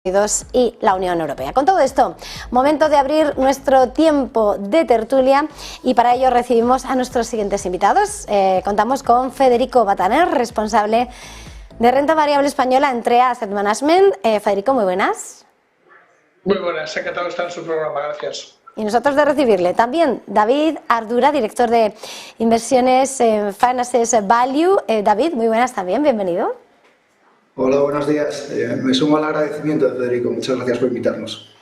Unidos y la Unión Europea. Con todo esto, momento de abrir nuestro tiempo de tertulia y para ello recibimos a nuestros siguientes invitados. Contamos con Federico Bataner, responsable de renta variable española en TREA Asset Management. Federico, muy buenas. Muy buenas, encantado de estar en su programa, gracias. Y nosotros de recibirle. También David Ardura, director de inversiones en Finance Value. David, muy buenas también, bienvenido. Hola, buenos días. Me sumo al agradecimiento de Federico. Muchas gracias por invitarnos.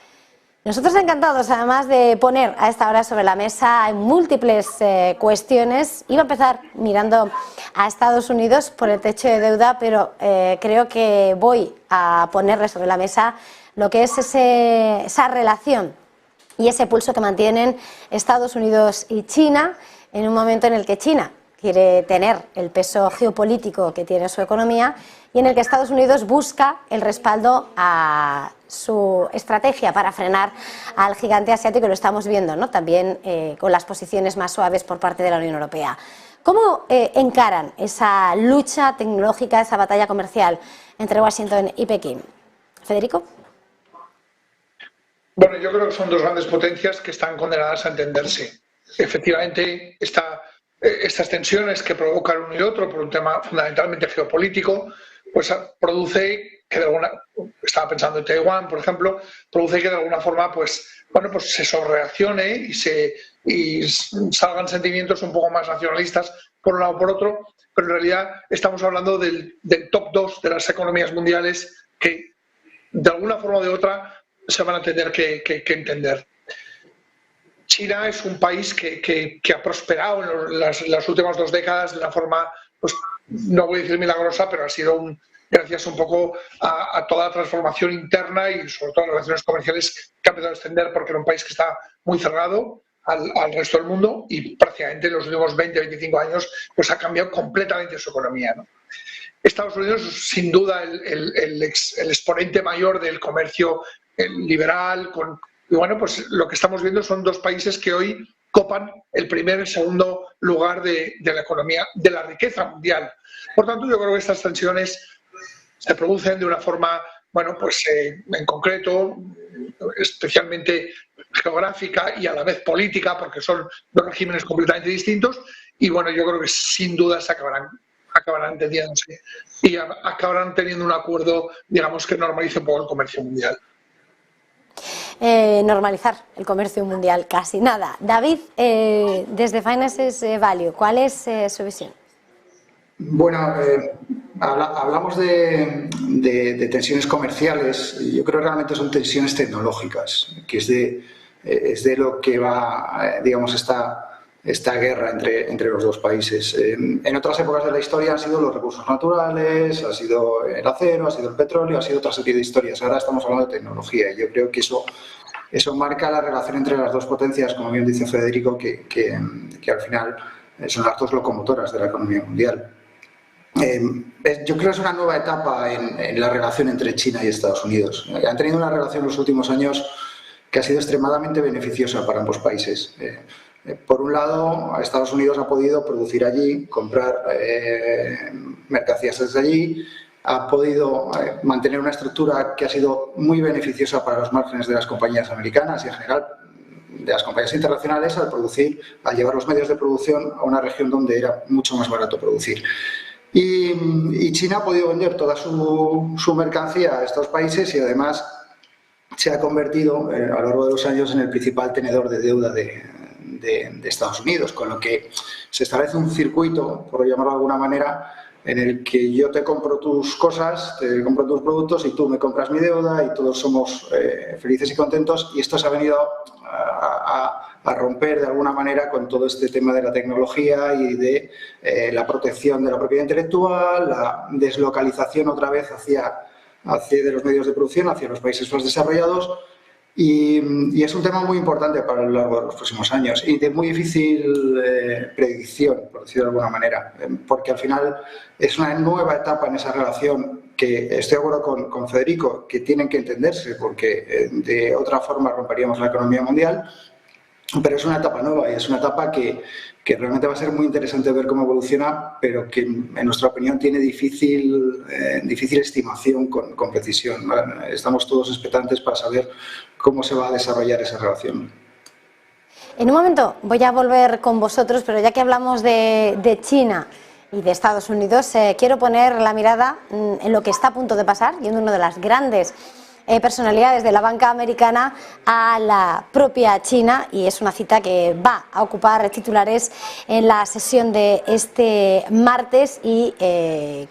Nosotros encantados, además de poner a esta hora sobre la mesa múltiples cuestiones. Iba a empezar mirando a Estados Unidos por el techo de deuda, pero creo que voy a ponerle sobre la mesa lo que es esa relación y ese pulso que mantienen Estados Unidos y China en un momento en el que China quiere tener el peso geopolítico que tiene su economía y en el que Estados Unidos busca el respaldo a su estrategia para frenar al gigante asiático, y lo estamos viendo, ¿no? También con las posiciones más suaves por parte de la Unión Europea. ¿Cómo encaran esa lucha tecnológica, esa batalla comercial entre Washington y Pekín? Federico. Bueno, yo creo que son dos grandes potencias que están condenadas a entenderse. Efectivamente, estas tensiones que provoca el uno y el otro por un tema fundamentalmente geopolítico, pues produce que de alguna, estaba pensando en Taiwán, por ejemplo, produce que de alguna forma, pues se sobrereaccione y salgan sentimientos un poco más nacionalistas por un lado o por otro, pero en realidad estamos hablando del top 2 de las economías mundiales que de alguna forma o de otra se van a tener que entender. China es un país que ha prosperado en las últimas 2 décadas de una forma, pues no voy a decir milagrosa, pero ha sido gracias un poco a toda la transformación interna y sobre todo las relaciones comerciales que ha empezado a extender, porque era un país que está muy cerrado al resto del mundo y prácticamente en los últimos 20-25 años pues ha cambiado completamente su economía, ¿no? Estados Unidos es sin duda el exponente mayor del comercio liberal, y bueno, pues lo que estamos viendo son 2 países que hoy copan el primer y el segundo lugar de la economía, de la riqueza mundial. Por tanto, yo creo que estas tensiones se producen de una forma, en concreto, especialmente geográfica y a la vez política, porque son 2 regímenes completamente distintos, y bueno, yo creo que sin duda se acabarán entendiéndose y acabarán teniendo un acuerdo, digamos, que normalice un poco el comercio mundial. Normalizar el comercio mundial, casi nada. David, desde Finance Value, ¿cuál es su visión? Bueno, hablamos de tensiones comerciales. Yo creo que realmente son tensiones tecnológicas, que es de lo que va, digamos, esta guerra entre los 2 países. En otras épocas de la historia han sido los recursos naturales, ha sido el acero, ha sido el petróleo, ha sido otra serie de historias. Ahora estamos hablando de tecnología y yo creo que eso marca la relación entre las 2 potencias, como bien dice Federico, que al final son las 2 locomotoras de la economía mundial. Yo creo que es una nueva etapa en la relación entre China y Estados Unidos. Han tenido una relación en los últimos años que ha sido extremadamente beneficiosa para ambos países. Por un lado, Estados Unidos ha podido producir allí, comprar mercancías desde allí, ha podido mantener una estructura que ha sido muy beneficiosa para los márgenes de las compañías americanas y en general de las compañías internacionales al llevar los medios de producción a una región donde era mucho más barato producir. Y China ha podido vender toda su mercancía a estos países y además se ha convertido a lo largo de los años en el principal tenedor de deuda de Estados Unidos, con lo que se establece un circuito, por llamarlo de alguna manera, en el que yo te compro tus cosas, te compro tus productos y tú me compras mi deuda y todos somos felices y contentos, y esto se ha venido a romper de alguna manera con todo este tema de la tecnología y de la protección de la propiedad intelectual, la deslocalización otra vez hacia de los medios de producción, hacia los países más desarrollados. Y es un tema muy importante para lo largo de los próximos años y de muy difícil predicción, por decirlo de alguna manera, porque al final es una nueva etapa en esa relación que estoy de acuerdo con Federico, que tienen que entenderse porque de otra forma romperíamos la economía mundial, pero es una etapa nueva y es una etapa que realmente va a ser muy interesante ver cómo evoluciona, pero que en nuestra opinión tiene difícil estimación con precisión. Estamos todos expectantes para saber cómo se va a desarrollar esa relación. En un momento voy a volver con vosotros, pero ya que hablamos de China y de Estados Unidos, quiero poner la mirada en lo que está a punto de pasar, yendo una de las grandes personalidades de la banca americana a la propia China, y es una cita que va a ocupar titulares en la sesión de este martes, y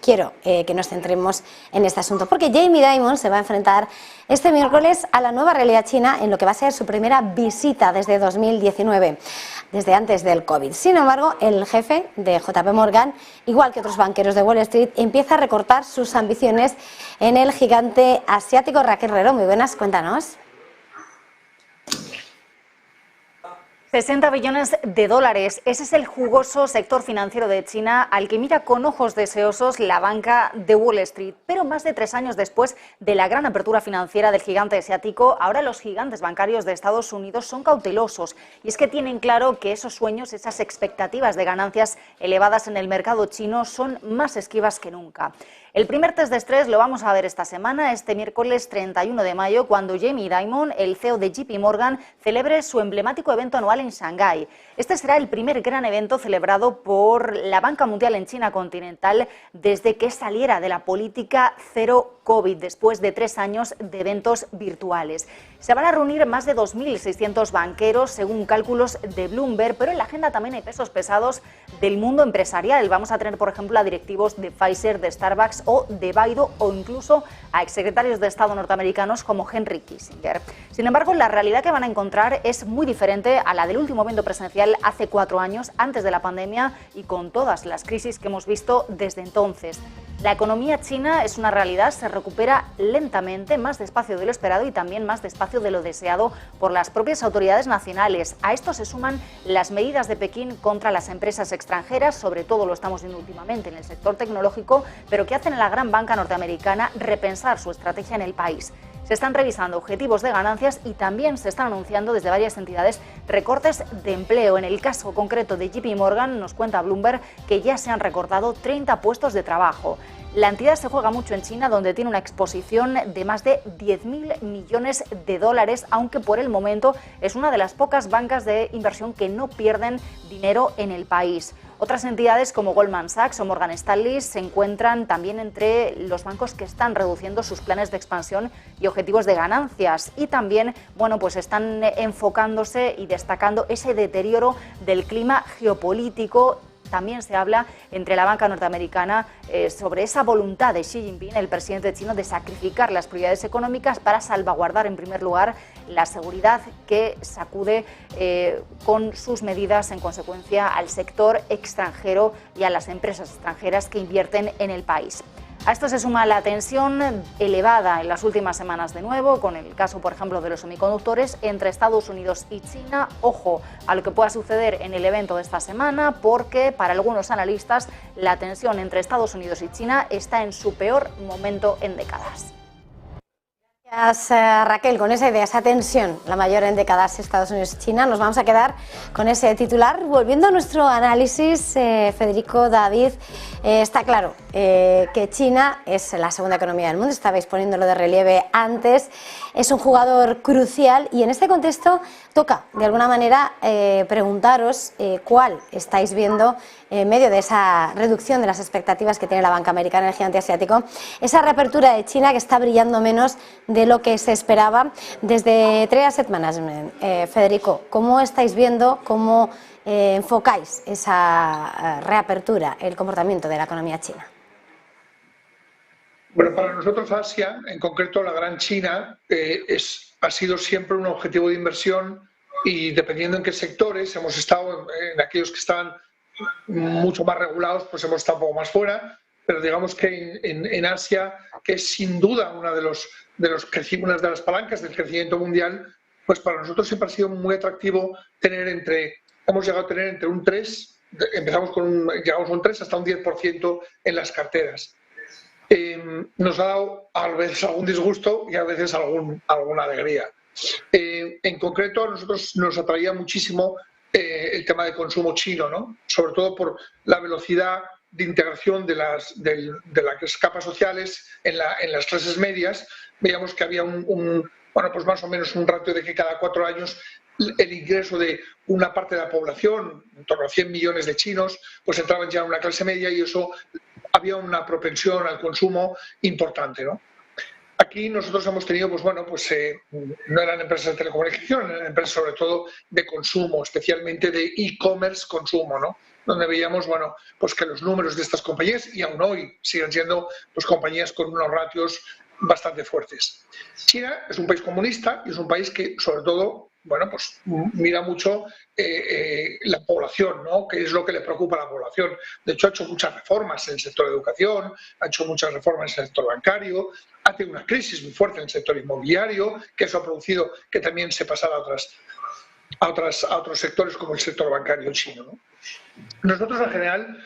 quiero que nos centremos en este asunto, porque Jamie Dimon se va a enfrentar este miércoles a la nueva realidad china en lo que va a ser su primera visita desde 2019, desde antes del COVID. Sin embargo, el jefe de JP Morgan, igual que otros banqueros de Wall Street, empieza a recortar sus ambiciones en el gigante asiático. Raquel Herrero, muy buenas, cuéntanos. 60 billones de dólares. Ese es el jugoso sector financiero de China al que mira con ojos deseosos la banca de Wall Street. Pero más de 3 años después de la gran apertura financiera del gigante asiático, ahora los gigantes bancarios de Estados Unidos son cautelosos. Y es que tienen claro que esos sueños, esas expectativas de ganancias elevadas en el mercado chino son más esquivas que nunca. El primer test de estrés lo vamos a ver esta semana, este miércoles 31 de mayo, cuando Jamie Dimon, el CEO de JP Morgan, celebre su emblemático evento anual en Shanghái. Este será el primer gran evento celebrado por la banca mundial en China continental desde que saliera de la política cero COVID, después de 3 años de eventos virtuales. Se van a reunir más de 2.600 banqueros, según cálculos de Bloomberg, pero en la agenda también hay pesos pesados del mundo empresarial. Vamos a tener, por ejemplo, a directivos de Pfizer, de Starbucks o de Baidu, o incluso a exsecretarios de Estado norteamericanos como Henry Kissinger. Sin embargo, la realidad que van a encontrar es muy diferente a la del último evento presencial hace 4 años, antes de la pandemia, y con todas las crisis que hemos visto desde entonces. La economía china es una realidad, se recupera lentamente, más despacio de lo esperado y también más despacio de lo deseado por las propias autoridades nacionales. A esto se suman las medidas de Pekín contra las empresas extranjeras, sobre todo lo estamos viendo últimamente en el sector tecnológico, pero que hacen a la gran banca norteamericana repensar su estrategia en el país. Se están revisando objetivos de ganancias y también se están anunciando desde varias entidades recortes de empleo. En el caso concreto de JP Morgan, nos cuenta Bloomberg que ya se han recortado 30 puestos de trabajo. La entidad se juega mucho en China, donde tiene una exposición de más de 10.000 millones de dólares, aunque por el momento es una de las pocas bancas de inversión que no pierden dinero en el país. Otras entidades como Goldman Sachs o Morgan Stanley se encuentran también entre los bancos que están reduciendo sus planes de expansión y objetivos de ganancias, y también, bueno, pues están enfocándose y destacando ese deterioro del clima geopolítico. También se habla entre la banca norteamericana sobre esa voluntad de Xi Jinping, el presidente chino, de sacrificar las prioridades económicas para salvaguardar en primer lugar la seguridad que sacude con sus medidas en consecuencia al sector extranjero y a las empresas extranjeras que invierten en el país. A esto se suma la tensión elevada en las últimas semanas de nuevo, con el caso, por ejemplo, de los semiconductores entre Estados Unidos y China. Ojo a lo que pueda suceder en el evento de esta semana, porque para algunos analistas la tensión entre Estados Unidos y China está en su peor momento en décadas. Gracias, Raquel. Con esa idea, esa tensión, la mayor en décadas, Estados Unidos y China, nos vamos a quedar con ese titular. Volviendo a nuestro análisis, Federico, David, está claro que China es la segunda economía del mundo, estabais poniéndolo de relieve antes, es un jugador crucial, y en este contexto toca, de alguna manera, preguntaros cuál estáis viendo en medio de esa reducción de las expectativas que tiene la banca americana, el gigante asiático, esa reapertura de China que está brillando menos de lo que se esperaba desde Trade Asset Management. Federico, ¿cómo estáis viendo, cómo enfocáis esa reapertura, el comportamiento de la economía china? Bueno, para nosotros Asia, en concreto la Gran China, ha sido siempre un objetivo de inversión, y dependiendo en qué sectores hemos estado, en aquellos que están mucho más regulados, pues hemos estado un poco más fuera, pero digamos que en Asia, que es sin duda una de las palancas del crecimiento mundial, pues para nosotros siempre ha sido muy atractivo hemos llegado a tener entre un 3, llegamos a un 3 hasta un 10% en las carteras. Nos ha dado a veces algún disgusto y a veces alguna alegría. En concreto, a nosotros nos atraía muchísimo el tema de consumo chino, ¿no? Sobre todo por la velocidad de integración de las capas sociales en las clases medias. Veíamos que había bueno, pues más o menos un ratio de que cada 4 años el ingreso de una parte de la población, en torno a 100 millones de chinos, pues entraban ya en una clase media y eso había una propensión al consumo importante, ¿no? Aquí nosotros hemos tenido, pues bueno, pues no eran empresas de telecomunicación, eran empresas sobre todo de consumo, especialmente de e-commerce consumo, ¿no? Donde veíamos, bueno, pues que los números de estas compañías, y aún hoy siguen siendo pues compañías con unos ratios bastante fuertes. China es un país comunista y es un país que, sobre todo, bueno, pues mira mucho la población, ¿no? Que es lo que le preocupa a la población. De hecho, ha hecho muchas reformas en el sector de educación, ha hecho muchas reformas en el sector bancario, ha tenido una crisis muy fuerte en el sector inmobiliario, que eso ha producido que también se pasara a otros sectores como el sector bancario chino, ¿no? Nosotros, en general,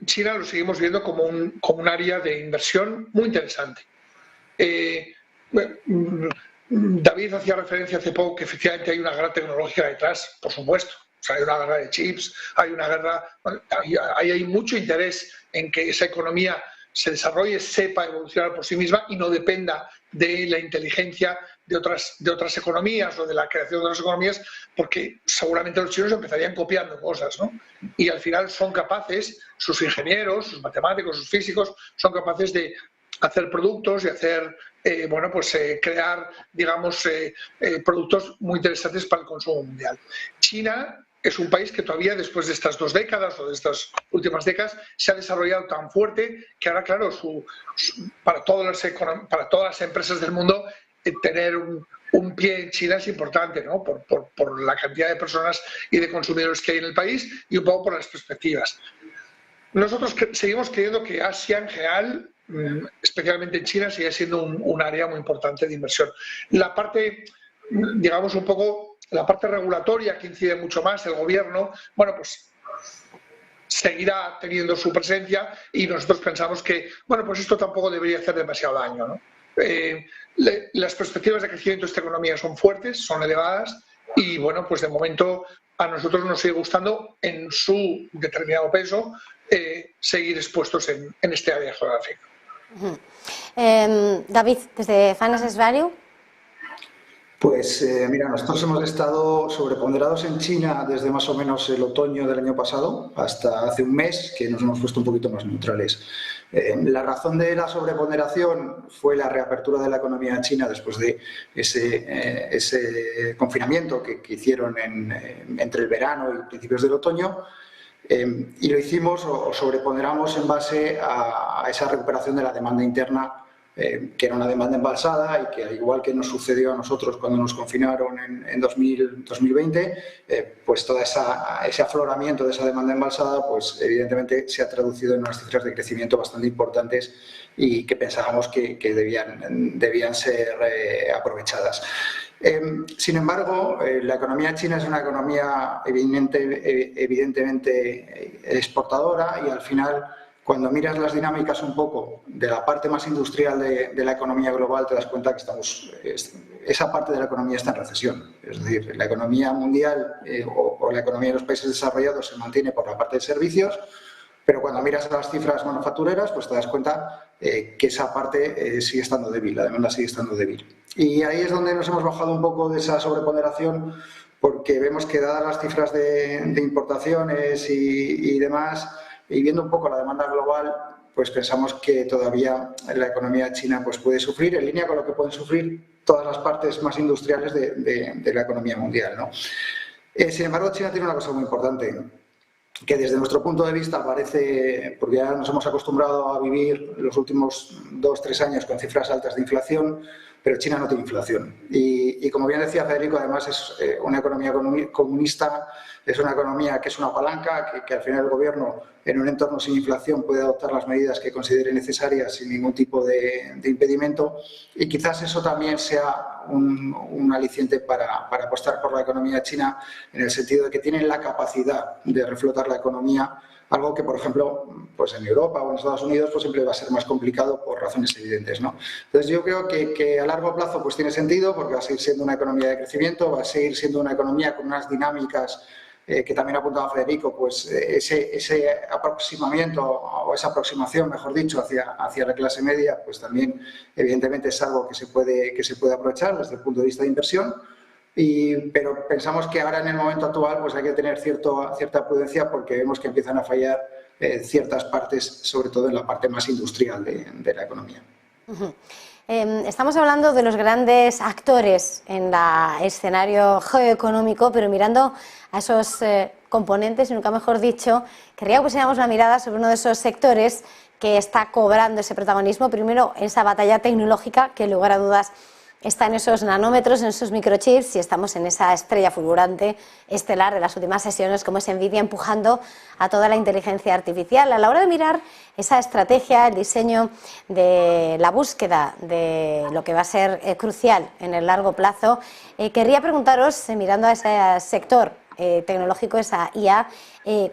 China lo seguimos viendo como un área de inversión muy interesante. David hacía referencia hace poco que efectivamente hay una guerra tecnológica detrás, por supuesto. O sea, hay una guerra de chips, hay una guerra, bueno, hay mucho interés en que esa economía se desarrolle, sepa evolucionar por sí misma y no dependa de la inteligencia de otras economías o de la creación de otras economías, porque seguramente los chinos empezarían copiando cosas, ¿no? Y al final son capaces, sus ingenieros, sus matemáticos, sus físicos, son capaces de hacer productos y hacer, bueno, pues crear, digamos, productos muy interesantes para el consumo mundial. China es un país que todavía, después de estas 2 décadas o de estas últimas décadas, se ha desarrollado tan fuerte que ahora, claro, para todas las empresas del mundo, tener un pie en China es importante, ¿no? Por la cantidad de personas y de consumidores que hay en el país y un poco por las perspectivas. Nosotros seguimos creyendo que Asia en general, especialmente en China, sigue siendo un área muy importante de inversión. La parte, digamos, un poco, la parte regulatoria que incide mucho más, el gobierno, bueno, pues seguirá teniendo su presencia y nosotros pensamos que, bueno, pues esto tampoco debería hacer demasiado daño, ¿no? Las perspectivas de crecimiento de esta economía son fuertes, son elevadas y, bueno, pues de momento a nosotros nos sigue gustando en su determinado peso seguir expuestos en este área geográfica. David, desde Finance Value. Pues mira, nosotros hemos estado sobreponderados en China desde más o menos el otoño del año pasado hasta hace un mes, que nos hemos puesto un poquito más neutrales. La razón de la sobreponderación fue la reapertura de la economía china después de ese confinamiento que hicieron entre el verano y principios del otoño. Y lo hicimos o sobreponderamos en base a esa recuperación de la demanda interna, que era una demanda embalsada y que, al igual que nos sucedió a nosotros cuando nos confinaron en 2020, pues todo ese afloramiento de esa demanda embalsada, pues evidentemente se ha traducido en unas cifras de crecimiento bastante importantes y que pensábamos que debían ser aprovechadas. Sin embargo, la economía china es una economía evidentemente exportadora y al final, cuando miras las dinámicas un poco de la parte más industrial de la economía global, te das cuenta que esa parte de la economía está en recesión. Es decir, la economía mundial o la economía de los países desarrollados se mantiene por la parte de servicios, pero cuando miras las cifras manufactureras, pues te das cuenta que esa parte sigue estando débil, la demanda sigue estando débil. Y ahí es donde nos hemos bajado un poco de esa sobreponderación, porque vemos que, dadas las cifras de importaciones y demás, y viendo un poco la demanda global, pues pensamos que todavía la economía china pues puede sufrir, en línea con lo que pueden sufrir todas las partes más industriales de la economía mundial, ¿no? Sin embargo, China tiene una cosa muy importante, que desde nuestro punto de vista parece, porque ya nos hemos acostumbrado a vivir los últimos 2-3 años con cifras altas de inflación, pero China no tiene inflación. Y como bien decía Federico, además es una economía comunista, es una economía que es una palanca, que al final el gobierno, en un entorno sin inflación, puede adoptar las medidas que considere necesarias sin ningún tipo de impedimento, y quizás eso también sea un aliciente para apostar por la economía china, en el sentido de que tienen la capacidad de reflotar la economía, algo que, por ejemplo, pues en Europa o en Estados Unidos pues siempre va a ser más complicado por razones evidentes, ¿no? Entonces yo creo que a largo plazo pues tiene sentido, porque va a seguir siendo una economía de crecimiento, va a seguir siendo una economía con unas dinámicas que también apuntaba Federico, pues ese aproximamiento o esa aproximación, mejor dicho, hacia la clase media, pues también evidentemente es algo que se puede aprovechar desde el punto de vista de inversión. Pero pensamos que ahora en el momento actual pues hay que tener cierta prudencia porque vemos que empiezan a fallar ciertas partes, sobre todo en la parte más industrial de la economía. Estamos hablando de los grandes actores en el escenario geoeconómico, pero mirando a esos componentes, y nunca mejor dicho, querría que pusiéramos la mirada sobre uno de esos sectores que está cobrando ese protagonismo, primero en esa batalla tecnológica que, lugar a dudas, está en esos nanómetros, en esos microchips, y estamos en esa estrella fulgurante estelar de las últimas sesiones, como es Nvidia, empujando a toda la inteligencia artificial. A la hora de mirar esa estrategia, el diseño de la búsqueda de lo que va a ser crucial en el largo plazo, querría preguntaros, mirando a ese sector tecnológico, esa IA,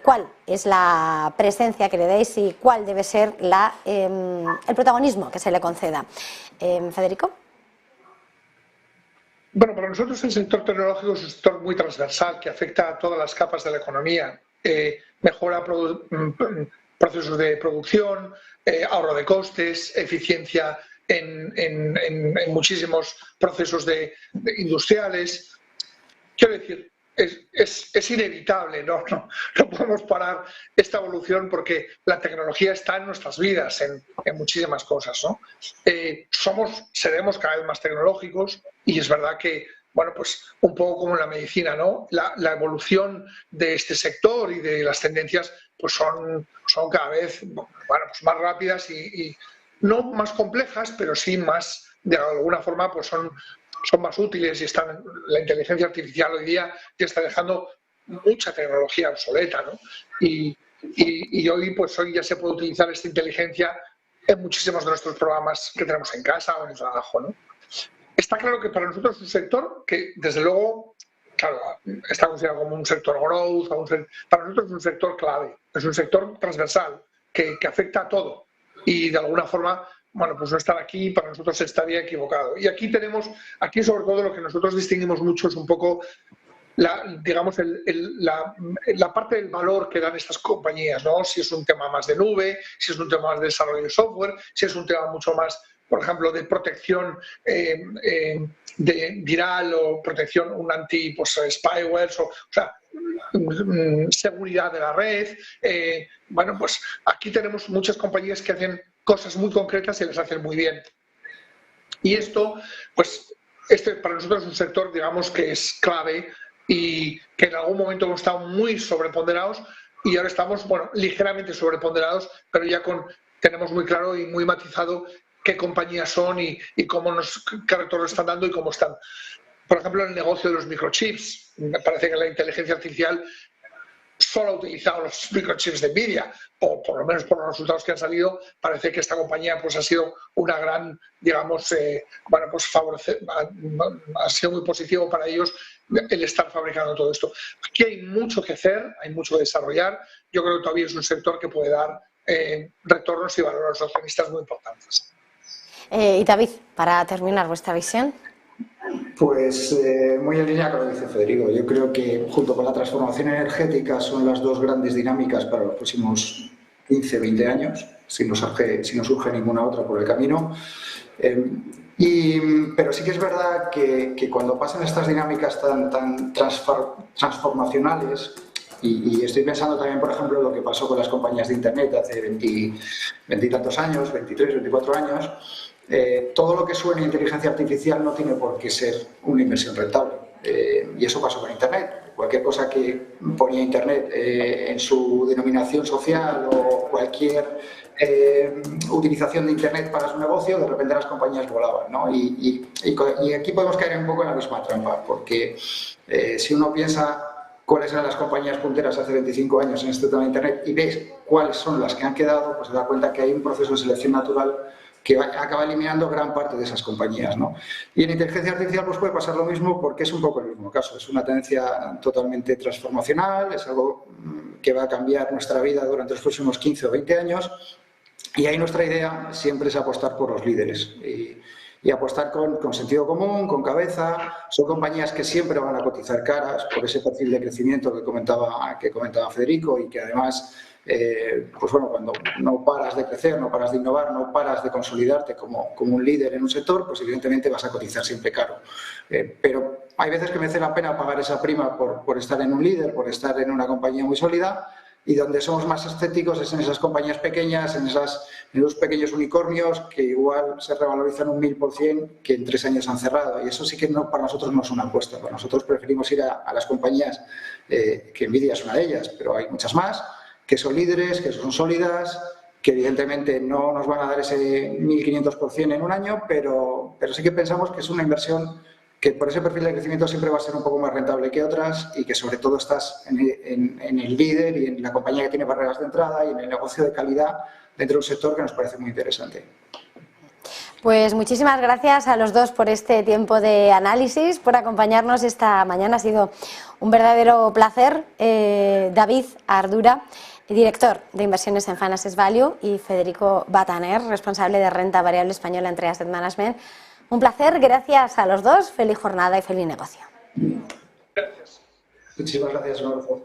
¿cuál es la presencia que le deis y cuál debe ser el protagonismo que se le conceda? Federico. Bueno, para nosotros el sector tecnológico es un sector muy transversal que afecta a todas las capas de la economía. Mejora procesos de producción, ahorro de costes, eficiencia en muchísimos procesos industriales. Quiero decir, es inevitable, ¿no? No podemos parar esta evolución porque la tecnología está en nuestras vidas, en muchísimas cosas, ¿no? Seremos cada vez más tecnológicos y es verdad que, bueno, pues un poco como en la medicina, ¿no? La evolución de este sector y de las tendencias pues son cada vez, bueno, pues más rápidas y no más complejas, pero sí más, de alguna forma, pues son más útiles y la inteligencia artificial hoy día ya está dejando mucha tecnología obsoleta, ¿no? Y hoy ya se puede utilizar esta inteligencia en muchísimos de nuestros programas que tenemos en casa o en el trabajo, ¿no? Está claro que para nosotros es un sector que, desde luego, claro, está considerado como un sector growth, para nosotros es un sector clave, es un sector transversal que afecta a todo y de alguna forma, bueno, pues no estar aquí para nosotros estaría equivocado. Y aquí sobre todo lo que nosotros distinguimos mucho es un poco la parte del valor que dan estas compañías, ¿no? Si es un tema más de nube, si es un tema más de desarrollo de software, si es un tema mucho más, por ejemplo, de protección viral o protección, un anti-spyware, o sea, seguridad de la red. Bueno, pues aquí tenemos muchas compañías que hacen cosas muy concretas y las hacen muy bien. Y esto, pues, para nosotros es un sector, digamos, que es clave y que en algún momento hemos estado muy sobreponderados y ahora estamos, bueno, ligeramente sobreponderados, pero ya tenemos muy claro y muy matizado qué compañías son y qué retorno están dando y cómo están. Por ejemplo, en el negocio de los microchips, me parece que la inteligencia artificial solo ha utilizado los microchips de Nvidia, o por lo menos por los resultados que han salido, parece que esta compañía pues ha sido una gran, digamos, bueno, pues ha sido muy positivo para ellos el estar fabricando todo esto. Aquí hay mucho que hacer, hay mucho que desarrollar. Yo creo que todavía es un sector que puede dar retornos y valor a los accionistas muy importantes. Y David, para terminar, vuestra visión. Pues muy en línea con lo que dice Federico. Yo creo que junto con la transformación energética son las dos grandes dinámicas para los próximos 15, 20 años, si no surge ninguna otra por el camino. Pero sí que es verdad que cuando pasan estas dinámicas tan transformacionales, y estoy pensando también, por ejemplo, en lo que pasó con las compañías de Internet hace 20 y tantos años, 23, 24 años, todo lo que suene inteligencia artificial no tiene por qué ser una inversión rentable. Y eso pasó con Internet. Cualquier cosa que ponía Internet en su denominación social o cualquier utilización de Internet para su negocio, de repente las compañías volaban, ¿no? Y aquí podemos caer un poco en la misma trampa, porque si uno piensa cuáles eran las compañías punteras hace 25 años en este tema de Internet y ves cuáles son las que han quedado, pues se da cuenta que hay un proceso de selección natural que acaba eliminando gran parte de esas compañías, ¿no? Y en inteligencia artificial pues puede pasar lo mismo porque es un poco el mismo caso. Es una tendencia totalmente transformacional, es algo que va a cambiar nuestra vida durante los próximos 15 o 20 años y ahí nuestra idea siempre es apostar por los líderes. Y y apostar con sentido común, con cabeza. Son compañías que siempre van a cotizar caras por ese perfil de crecimiento que comentaba Federico, y que además, pues bueno, cuando no paras de crecer, no paras de innovar, no paras de consolidarte como un líder en un sector, pues evidentemente vas a cotizar siempre caro. Pero hay veces que merece la pena pagar esa prima por estar en un líder, por estar en una compañía muy sólida, y donde somos más escépticos es en esas compañías pequeñas, en los pequeños unicornios que igual se revalorizan un 1000%, que en 3 años han cerrado. Y eso sí que para nosotros no es una apuesta. Para nosotros preferimos ir a las compañías, que Nvidia es una de ellas, pero hay muchas más, que son líderes, que son sólidas, que evidentemente no nos van a dar ese 1500% en un año, pero sí que pensamos que es una inversión que por ese perfil de crecimiento siempre va a ser un poco más rentable que otras, y que sobre todo estás en el líder y en la compañía que tiene barreras de entrada y en el negocio de calidad dentro de un sector que nos parece muy interesante. Pues muchísimas gracias a los dos por este tiempo de análisis, por acompañarnos esta mañana. Ha sido un verdadero placer. David Ardura, director de inversiones en Finance Value, y Federico Bataner, responsable de renta variable española entre Asset Management. Un placer, gracias a los dos, feliz jornada y feliz negocio. Gracias. Muchísimas gracias, Rodolfo.